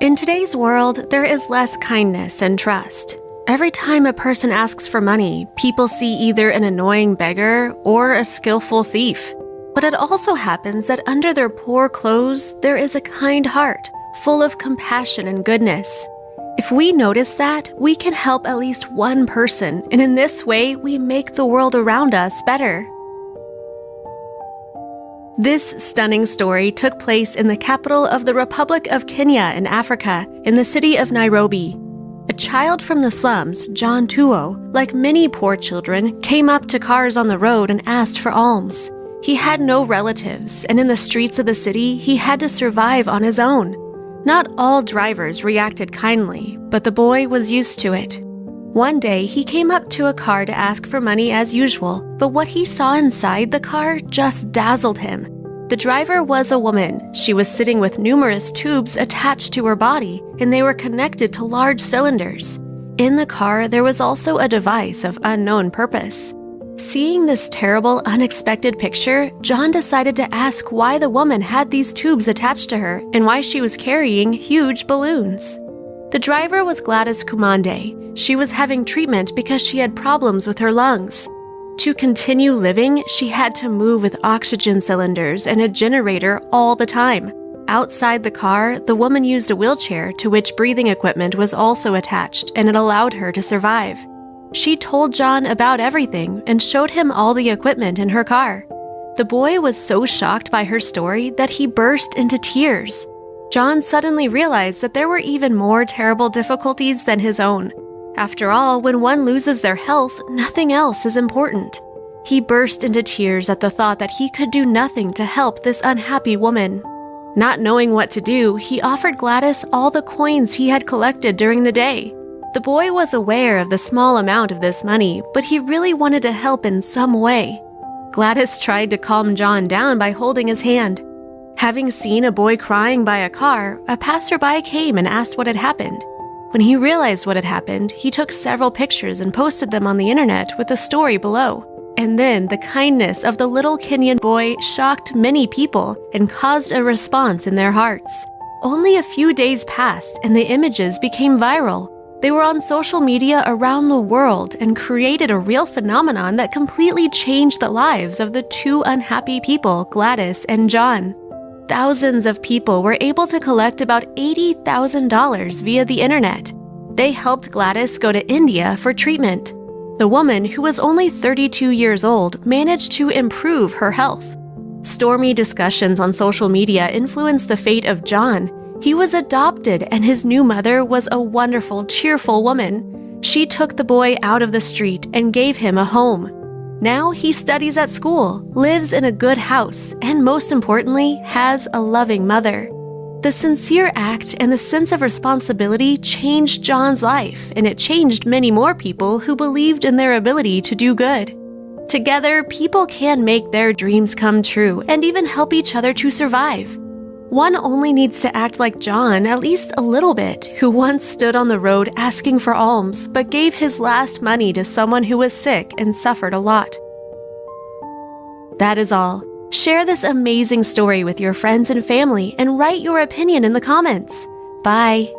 In today's world, there is less kindness and trust. Every time a person asks for money, people see either an annoying beggar or a skillful thief. But it also happens that under their poor clothes, there is a kind heart, full of compassion and goodness. If we notice that, we can help at least one person, and in this way, we make the world around us better. This stunning story took place in the capital of the Republic of Kenya in Africa, in the city of Nairobi. A child from the slums, John Tuo, like many poor children, came up to cars on the road and asked for alms. He had no relatives, and in the streets of the city, he had to survive on his own. Not all drivers reacted kindly, but the boy was used to it. One day, he came up to a car to ask for money as usual, but what he saw inside the car just dazzled him. The driver was a woman. She was sitting with numerous tubes attached to her body, and they were connected to large cylinders. In the car, there was also a device of unknown purpose. Seeing this terrible, unexpected picture, John decided to ask why the woman had these tubes attached to her and why she was carrying huge balloons. The driver was Gladys Kumande. She was having treatment because she had problems with her lungs. To continue living, she had to move with oxygen cylinders and a generator all the time. Outside the car, the woman used a wheelchair to which breathing equipment was also attached, and it allowed her to survive. She told John about everything and showed him all the equipment in her car. The boy was so shocked by her story that he burst into tears. John suddenly realized that there were even more terrible difficulties than his own. After all, when one loses their health, nothing else is important. He burst into tears at the thought that he could do nothing to help this unhappy woman. Not knowing what to do, he offered Gladys all the coins he had collected during the day. The boy was aware of the small amount of this money, but he really wanted to help in some way. Gladys tried to calm John down by holding his hand. Having seen a boy crying by a car, a passerby came and asked what had happened. When he realized what had happened, he took several pictures and posted them on the internet with the story below. And then the kindness of the little Kenyan boy shocked many people and caused a response in their hearts. Only a few days passed and the images became viral. They were on social media around the world and created a real phenomenon that completely changed the lives of the two unhappy people, Gladys and John. Thousands of people were able to collect about $80,000 via the internet. They helped Gladys go to India for treatment. The woman, who was only 32 years old, managed to improve her health. Stormy discussions on social media influenced the fate of John. He was adopted, and his new mother was a wonderful, cheerful woman. She took the boy out of the street and gave him a home. Now he studies at school, lives in a good house, and most importantly, has a loving mother. The sincere act and the sense of responsibility changed John's life, and it changed many more people who believed in their ability to do good. Together, people can make their dreams come true and even help each other to survive. One only needs to act like John at least a little bit, who once stood on the road asking for alms, but gave his last money to someone who was sick and suffered a lot. That is all. Share this amazing story with your friends and family and write your opinion in the comments. Bye!